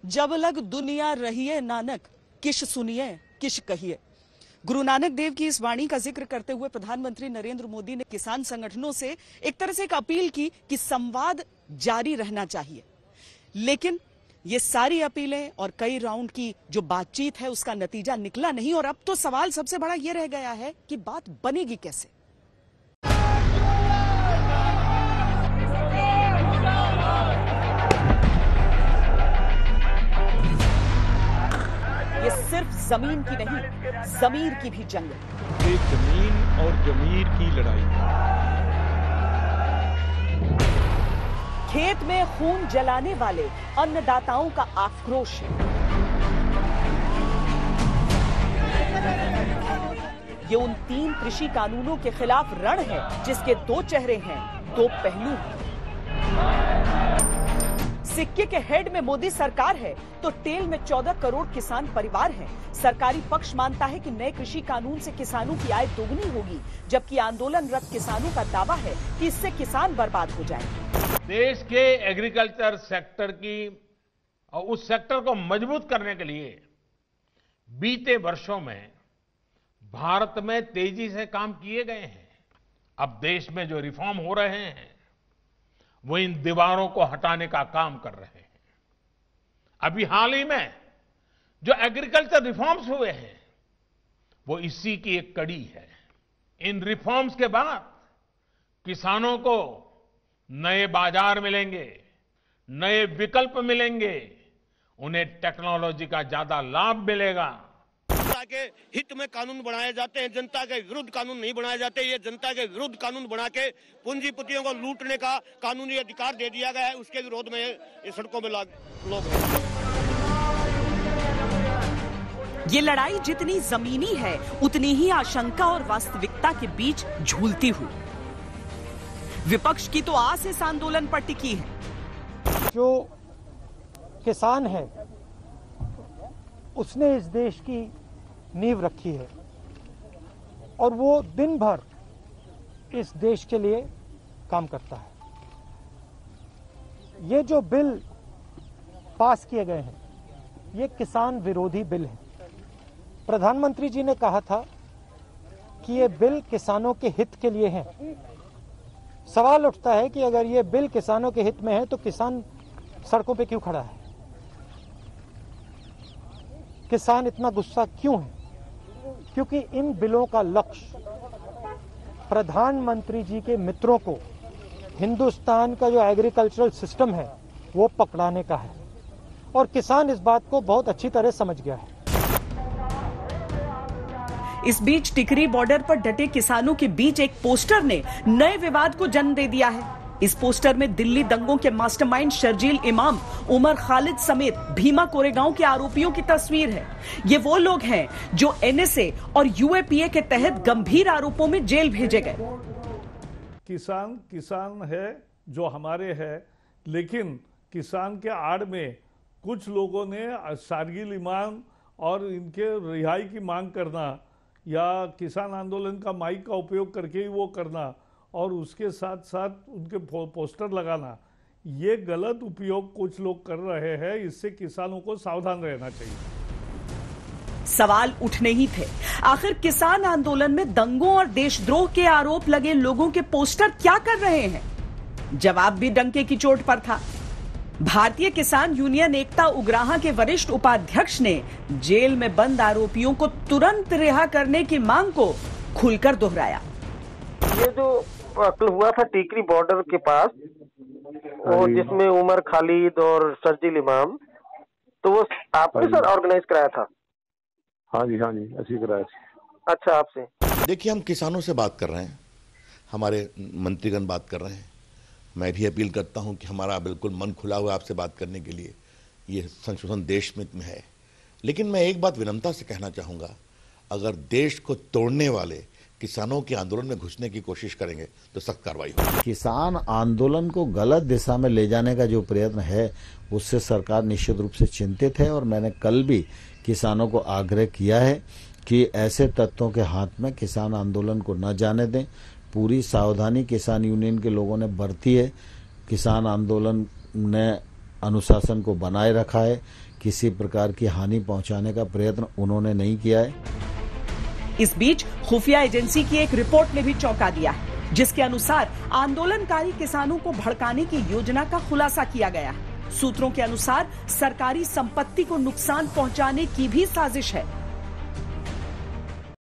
जब लग दुनिया रहिए नानक, किश सुनिए किश कहिए। गुरु नानक देव की इस वाणी का जिक्र करते हुए प्रधानमंत्री नरेंद्र मोदी ने किसान संगठनों से एक तरह से एक अपील की कि संवाद जारी रहना चाहिए। लेकिन ये सारी अपीलें और कई राउंड की जो बातचीत है उसका नतीजा निकला नहीं, और अब तो सवाल सबसे बड़ा यह रह गया है कि बात बनेगी कैसे। ये सिर्फ जमीन की नहीं, जमीर की भी जंग है। ये जमीन और जमीर की लड़ाई है। खेत में खून जलाने वाले अन्नदाताओं का आक्रोश है। ये उन 3 कृषि कानूनों के खिलाफ रण है जिसके 2 चेहरे हैं, 2 पहलू हैं। सिक्के के हेड में मोदी सरकार है तो टेल में 14 करोड़ किसान परिवार हैं। सरकारी पक्ष मानता है कि नए कृषि कानून से किसानों की आय दोगुनी होगी, जबकि आंदोलनरत किसानों का दावा है कि इससे किसान बर्बाद हो जाएंगे। देश के एग्रीकल्चर सेक्टर की और उस सेक्टर को मजबूत करने के लिए बीते वर्षों में भारत में तेजी से काम किए गए हैं। अब देश में जो रिफॉर्म हो रहे हैं वो इन दीवारों को हटाने का काम कर रहे हैं। अभी हाल ही में जो एग्रीकल्चर रिफॉर्म्स हुए हैं वो इसी की एक कड़ी है। इन रिफॉर्म्स के बाद किसानों को नए बाजार मिलेंगे, नए विकल्प मिलेंगे, उन्हें टेक्नोलॉजी का ज्यादा लाभ मिलेगा। जनता के हित में कानून बनाए जाते हैं, जनता के विरुद्ध कानून नहीं बनाए जाते। ये जनता के विरुद्ध कानून बना के पूंजीपतियों को लूटने का कानूनी अधिकार दे दिया गया है, उसके विरोध में ये सड़कों में लोग हैं। ये लड़ाई जितनी जमीनी है उतनी ही आशंका और वास्तविकता के बीच झूलती हुई। विपक्ष की तो आस इस आंदोलन पर टिकी है। जो किसान है उसने इस देश की नींव रखी है और वो दिन भर इस देश के लिए काम करता है। ये जो बिल पास किए गए हैं ये किसान विरोधी बिल है। प्रधानमंत्री जी ने कहा था कि ये बिल किसानों के हित के लिए है। सवाल उठता है कि अगर ये बिल किसानों के हित में है तो किसान सड़कों पे क्यों खड़ा है? किसान इतना गुस्सा क्यों है? क्योंकि इन बिलों का लक्ष्य प्रधानमंत्री जी के मित्रों को हिंदुस्तान का जो एग्रीकल्चरल सिस्टम है वो पकड़ाने का है, और किसान इस बात को बहुत अच्छी तरह समझ गया है। इस बीच टिकरी बॉर्डर पर डटे किसानों के बीच एक पोस्टर ने नए विवाद को जन्म दे दिया है। इस पोस्टर में दिल्ली दंगों के मास्टरमाइंड शर्जील इमाम, उमर खालिद समेत भीमा कोरेगांव के आरोपियों की तस्वीर है। ये वो लोग हैं जो एनएसए और यूएपीए के तहत गंभीर आरोपों में जेल भेजे गए। किसान है जो हमारे है, लेकिन किसान के आड़ में कुछ लोगों ने शर्जील इमाम और इनके रिहाई की मांग करना या किसान आंदोलन का माइक का उपयोग करके ही वो करना और उसके साथ साथ उनके पोस्टर लगाना, ये गलत उपयोग कुछ लोग कर रहे हैं। इससे किसानों को सावधान रहना चाहिए। सवाल उठने ही थे, आखिर किसान आंदोलन में दंगों और देशद्रोह के आरोप लगे लोगों के पोस्टर क्या कर रहे हैं? जवाब भी डंके की चोट पर था। भारतीय किसान यूनियन एकता उग्राहा के वरिष्ठ उपाध्यक्ष ने जेल में बंद आरोपियों को तुरंत रिहा करने की मांग को खुलकर दोहराया। ये जो कत्ल हुआ था टिकरी बॉर्डर के पास, और जिसमें उमर खालिद और शर्जील इमाम, तो वो आपने सर ऑर्गेनाइज कराया था? हाँ जी ऐसे कराया था। अच्छा, आपसे देखिए, हम किसानों से बात कर रहे हैं, हमारे मंत्रीगण बात कर रहे हैं। मैं भी अपील करता हूं कि हमारा बिल्कुल मन खुला हुआ आपसे बात करने के लिए। ये संशोधन देश में है, लेकिन मैं एक बात विनम्रता से कहना चाहूँगा, अगर देश को तोड़ने वाले किसानों के आंदोलन में घुसने की कोशिश करेंगे तो सख्त कार्रवाई होगी। किसान आंदोलन को गलत दिशा में ले जाने का जो प्रयत्न है उससे सरकार निश्चित रूप से चिंतित है, और मैंने कल भी किसानों को आग्रह किया है कि ऐसे तत्वों के हाथ में किसान आंदोलन को न जाने दें। पूरी सावधानी किसान यूनियन के लोगों ने बरती है। किसान आंदोलन ने अनुशासन को बनाए रखा है। किसी प्रकार की हानि पहुंचाने का प्रयत्न उन्होंने नहीं किया है। इस बीच खुफिया एजेंसी की एक रिपोर्ट ने भी चौंका दिया है, जिसके अनुसार आंदोलनकारी किसानों को भड़काने की योजना का खुलासा किया गया है। सूत्रों के अनुसार सरकारी संपत्ति को नुकसान पहुंचाने की भी साजिश है।